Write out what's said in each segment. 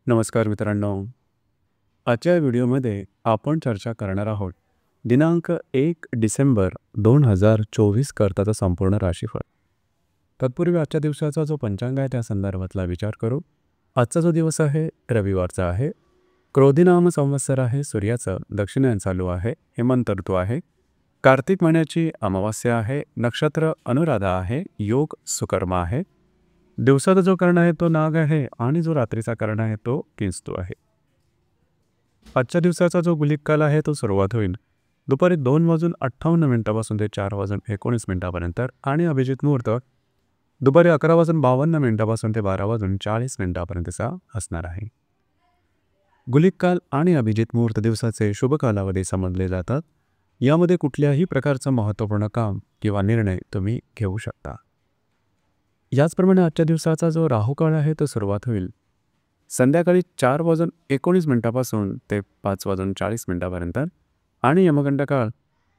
नमस्कार मित्रांनो. आजच्या व्हिडिओमध्ये आपण चर्चा करणार आहोत दिनांक 1 डिसेंबर 2024 करताचा संपूर्ण राशीफळ. तत्पूर्वी आजच्या दिवसाचा जो पंचांग आहे त्या संदर्भातला विचार करू. आजचा जो दिवस आहे रविवारचा आहे. क्रोधी नाम संवत्सर आहे. सूर्याचं दक्षिणायन चालू आहे. हेमंत ऋतू आहे. कार्तिक महिन्याची अमावास्या आहे. नक्षत्र अनुराधा आहे. योग सुकर्म आहे. दिवसाचा जो कर्ण आहे तो नाग आहे आणि जो रात्रीचा कर्ण आहे तो किंस्तू आहे. आजच्या दिवसाचा जो गुलिक काल आहे तो सुरुवात होईल दुपारी 2:58 ते 4:19 आणि अभिजित मुहूर्त दुपारी 11:52 ते 12:40 असणार आहे. गुलिक काल आणि अभिजित मुहूर्त दिवसाचे शुभ कालावधी समजले जातात. यामध्ये कुठल्याही प्रकारचं महत्त्वपूर्ण काम किंवा निर्णय तुम्ही घेऊ शकता. याचप्रमाणे आजच्या दिवसाचा जो राहुकाळ आहे तो सुरुवात होईल संध्याकाळी 4:19 ते 5:40 आणि यमगंड काळ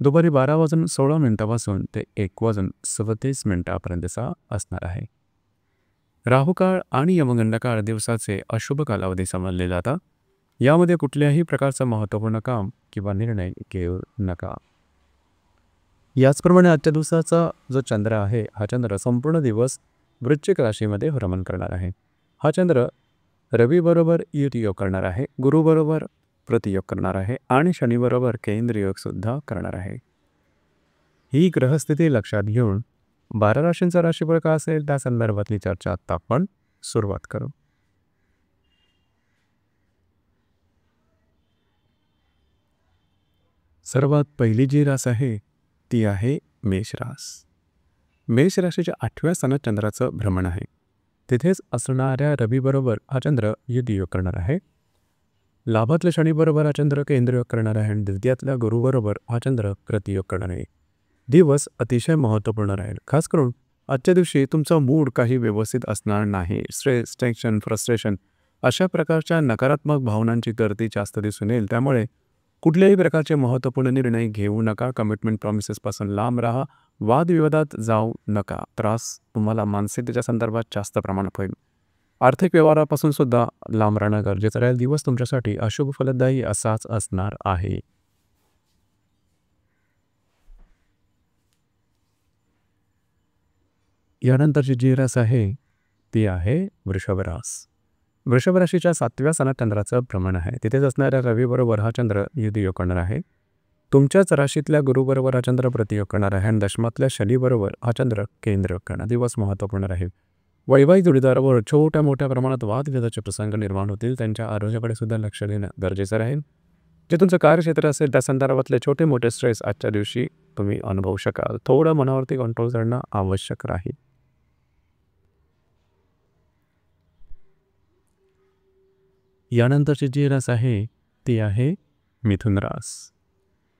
दुपारी 12:16 ते 1:37 असणार आहे. राहुकाळ आणि यमगंड काळ दिवसाचे अशुभ कालावधी समजले जातात. यामध्ये कुठल्याही प्रकारचं महत्त्वपूर्ण काम किंवा निर्णय घेऊ नका. याचप्रमाणे आजच्या दिवसाचा जो चंद्र आहे हा चंद्र संपूर्ण दिवस वृश्चिक राशीमध्ये भ्रमण करणार आहे. हा चंद्र रवीबरोबर युतियोग करणार आहे. गुरुबरोबर प्रतियोग करणार आहे आणि शनीबरोबर केंद्रयोग सुद्धा करणार आहे. ही ग्रहस्थिती लक्षात घेऊन 12 राशींचा राशीफळ का असेल त्या संदर्भातली चर्चा आता आपण सुरुवात करू. सर्वात पहिली जी रास आहे ती आहे मेष रास. मेष राशीच्या 8व्या स्थानात चंद्राचं भ्रमण आहे. तिथेच असणाऱ्या रवीबरोबर हा चंद्र युतियोग करणार आहे. लाभातल्या शनीबरोबर हा चंद्र केंद्रयोग करणार आहे आणि द्वितीयातल्या गुरुबरोबर हा चंद्र प्रतियोग करणार आहे. दिवस अतिशय महत्त्वपूर्ण राहील. खास करून आजच्या दिवशी तुमचा मूड काही व्यवस्थित असणार नाही. स्ट्रेस, टेन्शन, फ्रस्ट्रेशन अशा प्रकारच्या नकारात्मक भावनांची गर्दी जास्त दिसून येईल. त्यामुळे कुठल्याही प्रकारचे महत्त्वपूर्ण निर्णय घेऊ नका. कमिटमेंट प्रॉमिसेसपासून लांब राहा. वादविवादात जाऊ नका. त्रास तुम्हाला मानसिकतेच्या संदर्भात जास्त प्रमाणात होईल. आर्थिक व्यवहारापासून सुद्धा लांब राहणं गरजेचं राहील. दिवस तुमच्यासाठी अशुभ फलदायी असाच असणार आहे. यानंतरची जी रास आहे ती आहे वृषभ रास. वृषभ राशीच्या 7व्या स्थानात चंद्राचं भ्रमण आहे. तिथेच असणाऱ्या रवीबरोबर हा चंद्र युतियोग करणार आहे. तुमच्याच राशीतल्या गुरुबरोबर हा चंद्र प्रतियोग करणार आहे आणि दशमातल्या शनीबरोबर हा चंद्र केंद्रयोग करणार. दिवस महत्त्वपूर्ण राहील. वैवाहिक जोडीदारावर छोट्या मोठ्या प्रमाणात वादविवादाचे प्रसंग निर्माण होतील. त्यांच्या आरोग्याकडे सुद्धा लक्ष देणं गरजेचं राहील. जे तुमचं कार्यक्षेत्र असेल त्या संदर्भातले छोटे मोठे स्ट्रेस आजच्या दिवशी तुम्ही अनुभवू शकाल. थोडं मनावरती कंट्रोल करणं आवश्यक राहील. यानंतरची जी रास आहे ती आहे मिथुन रास.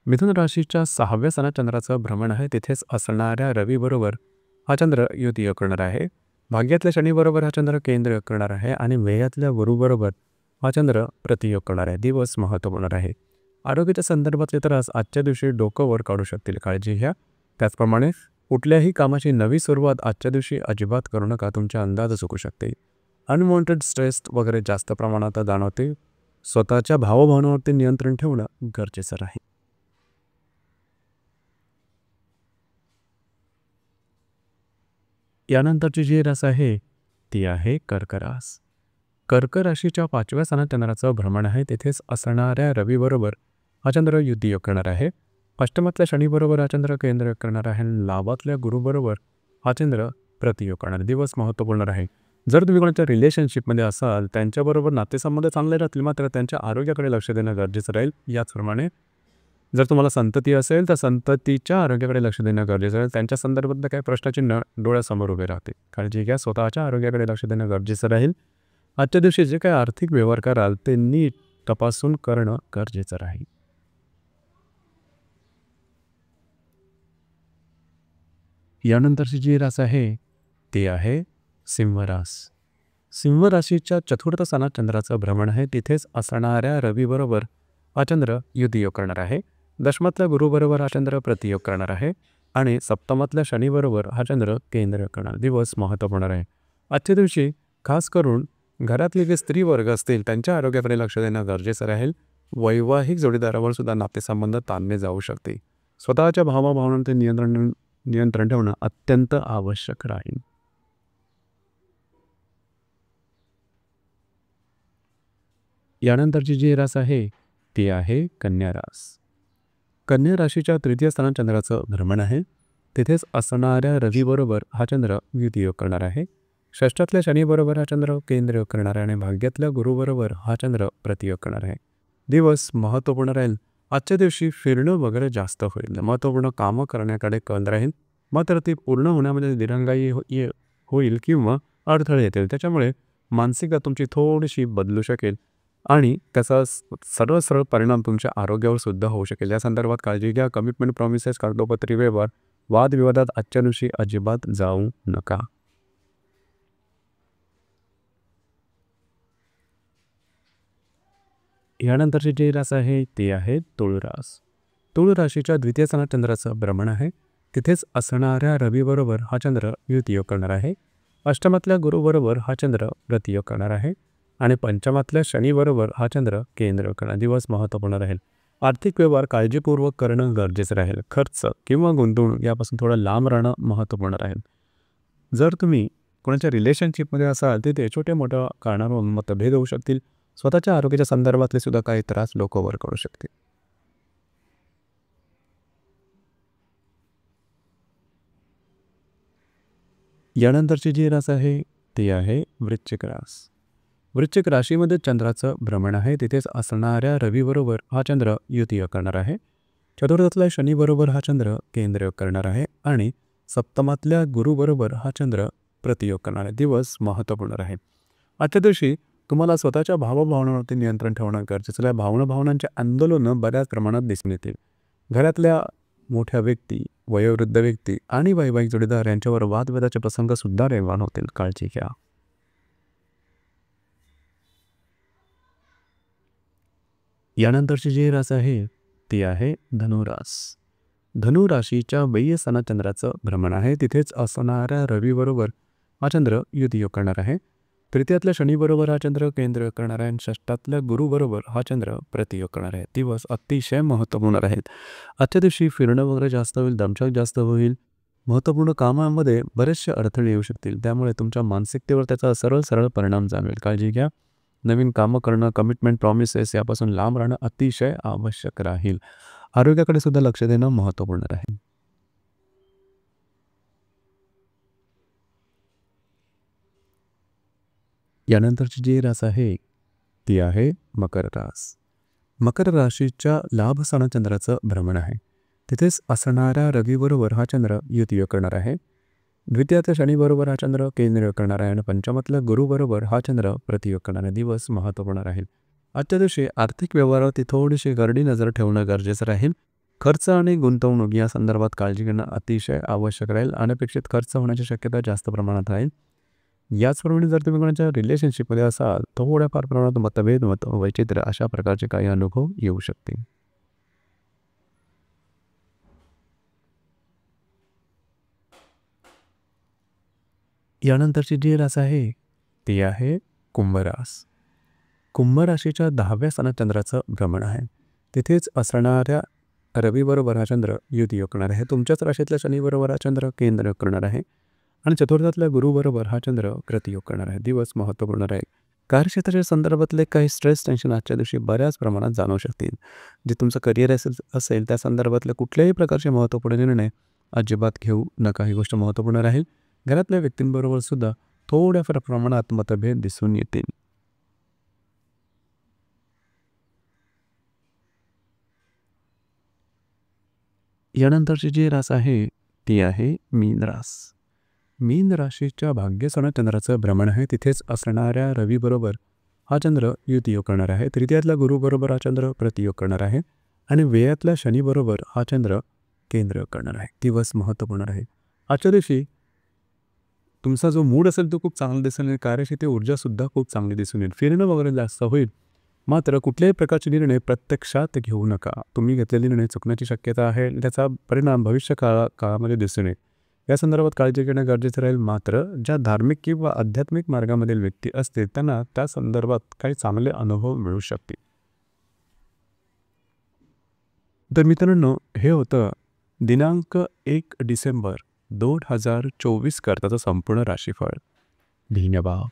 मिथुन राशीच्या 6व्या स्थानात चंद्राचं भ्रमण आहे. तिथेच असणाऱ्या रवीबरोबर हा चंद्र युतियोग करणार आहे. भाग्यातल्या शनीबरोबर हा चंद्र केंद्रयोग करणार आहे आणि व्ययातल्या गुरुबरोबर हा चंद्र प्रतियोग करणार आहे. दिवस महत्त्वपूर्ण आहे. आरोग्याच्या संदर्भातले त्रास आजच्या दिवशी डोकं वर काढू शकतील. काळजी घ्या. त्याचप्रमाणे कुठल्याही कामाची नवी सुरुवात आजच्या दिवशी अजिबात करू नका. तुमच्या अंदाज चुकू शकते. अनवॉन्टेड स्ट्रेस वगैरे जास्त प्रमाणात जाणवते. स्वतःच्या भावभावनावरती नियंत्रण ठेवणं गरजेचं राहील. यानंतरची जी रास आहे ती आहे कर्क रास. कर्क राशीच्या 5व्या स्थानात चंद्राचं भ्रमण आहे. तिथेच असणाऱ्या रवीबरोबर हा चंद्र युतियोग करणार आहे. अष्टमातल्या शनीबरोबर हा चंद्र केंद्रयोग करणार आहे आणि लाभातल्या गुरुबरोबर हा चंद्र प्रतियोग करणार. दिवस महत्त्वपूर्ण राहील. जर तुम्ही कोणाच्या रिलेशनशिपमध्ये असाल त्यांच्याबरोबर नातेसंबंध चांगले राहतील, मात्र त्यांच्या आरोग्याकडे लक्ष देणं गरजेचं राहील. याचप्रमाणे जर तुम्हाला संतती असेल तर संततीच्या आरोग्याकडे लक्ष देणं गरजेचं राहील. त्यांच्या संदर्भात काही प्रश्नाचिन्ह डोळ्यासमोर उभे राहते. काळजी घ्या. स्वतःच्या आरोग्याकडे लक्ष देणं गरजेचं राहील. आजच्या दिवशी जे काही आर्थिक व्यवहार कराल ते नीट तपासून करणं गरजेचं राहील. यानंतरची जी रास आहे ती आहे सिंह रास. सिंह राशीच्या 4थ्या स्थानात चंद्राचं भ्रमण आहे. तिथेच असणाऱ्या रवीबरोबर हा चंद्र युतियोग करणार आहे. दशमातल्या गुरुबरोबर हा चंद्र प्रतियोग करणार आहे आणि सप्तमातल्या शनीबरोबर हा चंद्र केंद्र करणार. दिवस महत्त्वपूर्ण आहे. आजच्या दिवशी खास करून घरातले जे स्त्री वर्ग असतील त्यांच्या आरोग्याकडे लक्ष देणं गरजेचं राहील. वैवाहिक जोडीदारावर सुद्धा नातेसंबंध ताणले जाऊ शकते. स्वतःच्या भावभावनांचे नियंत्रण नियंत्रण ठेवणं अत्यंत आवश्यक राहील. यानंतरची जी रास आहे ती आहे कन्या रास. कन्या राशीच्या तृतीय स्थानात चंद्राचं भ्रमण आहे. तिथेच असणाऱ्या रवीबरोबर हा चंद्र युतियोग करणार आहे. षष्ठातल्या शनीबरोबर हा चंद्र केंद्रयोग करणार आहे आणि भाग्यातल्या गुरुबरोबर हा चंद्र प्रतियोग करणार आहे. दिवस महत्त्वपूर्ण राहील. आजच्या दिवशी फिरणं वगैरे जास्त होईल. महत्त्वपूर्ण कामं करण्याकडे कल राहील. मात्र ती पूर्ण होण्यामध्ये दिरंगाई होईल किंवा अडथळे येतील. त्याच्यामुळे मानसिकता तुमची थोडीशी बदलू शकेल आणि त्याचा सरळ परिणाम तुमच्या आरोग्यावर सुद्धा होऊ शकेल. या संदर्भात काळजी घ्या. कमिटमेंट, प्रॉमिसेस, कागदोपत्री व्यवहार, वादविवादात आजच्या दिवशी अजिबात जाऊ नका. यानंतरची जी रास आहे ती आहे तुळ रास. तुळ राशीच्या द्वितीय स्थानात चंद्राचं भ्रमण आहे. तिथेच असणाऱ्या रवीबरोबर हा चंद्र युतियोग करणार आहे. अष्टमातल्या गुरुबरोबर हा चंद्र प्रतियोग करणार आहे आणि पंचमातल्या शनीबरोबर हा चंद्र केंद्र करणार. दिवस महत्त्वपूर्ण राहील. आर्थिक व्यवहार काळजीपूर्वक करणं गरजेचं राहील. खर्च किंवा गुंतवणूक यापासून थोडं लांब राहणं महत्त्वपूर्ण राहील. जर तुम्ही कोणाच्या रिलेशनशिपमध्ये असाल तिथे छोट्या मोठ्या कारणावरून मतभेद होऊ शकतील. स्वतःच्या आरोग्याच्या संदर्भातले सुद्धा काही त्रास लोक ओव्हर करू शकतील. यानंतरची जी रास आहे ती आहे वृश्चिक रास. वृश्चिक राशीमध्ये चंद्राचं भ्रमण आहे. तिथेच असणाऱ्या रवीबरोबर हा चंद्र युतियोग करणार आहे. चतुर्थातल्या शनीबरोबर हा चंद्र केंद्रयोग करणार आहे आणि सप्तमातल्या गुरुबरोबर हा चंद्र प्रतियोग करणार आहे. दिवस महत्त्वपूर्ण राहील. आजच्या दिवशी तुम्हाला स्वतःच्या भावभावनांवरती नियंत्रण ठेवणं गरजेचं आहे. भावनांचे आंदोलनं बऱ्याच प्रमाणात दिसून येतील. घरातल्या मोठ्या व्यक्ती, वयोवृद्ध व्यक्ती आणि वैवाहिक जोडीदार यांच्यावर वादविवादाचे प्रसंग सुद्धा निर्माण होतील. काळजी घ्या. यानंतरची जी रास आहे ती आहे धनुरास. धनुराशीच्या बाह्य स्थानात चंद्राचं भ्रमण आहे. तिथेच असणाऱ्या रवीबरोबर हा चंद्र युतियोग करणार आहे. तृतीयातल्या शनीबरोबर हा चंद्र केंद्र करणार आहे आणि षष्ठातल्या गुरुबरोबर हा चंद्र प्रतियोग करणार आहे. दिवस अतिशय महत्त्वपूर्ण राहील. आजच्या दिवशी फिरणं वगैरे जास्त होईल. दमछाक जास्त होईल. महत्त्वपूर्ण कामामध्ये बरेचसे अडथळे येऊ शकतील. त्यामुळे तुमच्या मानसिकतेवर त्याचा सरळ परिणाम जाणवेल. काळजी घ्या. नवीन कामं करणं, कमिटमेंट, प्रॉमिसेस यापासून लांब राहणं अतिशय आवश्यक राहील. आरोग्याकडे सुद्धा लक्ष देणं महत्त्वपूर्ण राहील. यानंतरची जी रास आहे ती आहे मकर रास. मकर राशीच्या लाभ स्थानात चंद्राचं भ्रमण आहे. तिथेच असणाऱ्या रवीबरोबर हा चंद्र युतियोग करणार आहे. द्वितीयातल्या शनीबरोबर हा चंद्र केंद्रयोग करणार आहे आणि पंचमातल्या गुरुबरोबर हा चंद्र प्रतियोग करणारा दिवस महत्त्वपूर्ण राहील. आजच्या दिवशी आर्थिक व्यवहारावरती थोडीशी गर्डी नजर ठेवणं गरजेचं राहील. खर्च आणि गुंतवणूक या संदर्भात काळजी घेणं अतिशय आवश्यक राहील. अनपेक्षित खर्च होण्याची शक्यता जास्त प्रमाणात राहील. याचप्रमाणे जर तुम्ही कोणाच्या रिलेशनशिपमध्ये असाल थोड्याफार प्रमाणात मतभेद, वैचित्र्य अशा प्रकारचे काही अनुभव येऊ शकतील. यानंतरची जी रास आहे ती आहे कुंभरास. कुंभ राशीच्या 10व्या स्थानात चंद्राचं भ्रमण आहे. तिथेच असणाऱ्या रवीबरोबर हा चंद्र युतियोग करणार आहे. तुमच्याच राशीतल्या शनीबरोबर हा चंद्र केंद्रयोग करणार आहे आणि चतुर्थातल्या गुरुबरोबर हा चंद्र प्रतियोग करणार आहे. दिवस महत्त्वपूर्ण राहील. कार्यक्षेत्राच्या संदर्भातले काही स्ट्रेस, टेन्शन आजच्या दिवशी बऱ्याच प्रमाणात जाणवू शकतील. जे तुमचं करिअर असेल त्या संदर्भातले कुठल्याही प्रकारचे महत्त्वपूर्ण निर्णय अजिबात घेऊ नका. ही गोष्ट महत्त्वपूर्ण राहील. घरातल्या व्यक्तींबरोबर सुद्धा थोड्याफार प्रमाणात मतभेद दिसून येतील. यानंतरची जी रास आहे ती आहे मीन रास. मीन राशीच्या भाग्यस्थानात चंद्राचं भ्रमण आहे. तिथेच असणाऱ्या रवीबरोबर हा चंद्र युतियोग करणार आहे. तृतीयातल्या गुरुबरोबर हा चंद्र प्रतियोग करणार आहे आणि व्ययातल्या शनीबरोबर हा चंद्र केंद्र करणार आहे. दिवस महत्त्वपूर्ण आहे. आजच्या दिवशी तुमचा जो मूड असेल तो खूप चांगला दिसून येईल. कार्यक्षेत्री ऊर्जासुद्धा खूप चांगली दिसून येईल. फिरणं वगैरे जास्त होईल. मात्र कुठल्याही प्रकारचे निर्णय प्रत्यक्षात घेऊ नका. तुम्ही घेतलेले निर्णय चुकण्याची शक्यता आहे. त्याचा परिणाम भविष्य काळामध्ये दिसून येईल. या संदर्भात काळजी घेणं गरजेचं राहील. मात्र ज्या धार्मिक किंवा आध्यात्मिक मार्गामधील व्यक्ती असतील त्यांना त्या संदर्भात काही चांगले अनुभव मिळू शकतील. तर मित्रांनो, हे होतं दिनांक 1 डिसेंबर 2024 करताचं संपूर्ण राशीफळ. धन्यवाद.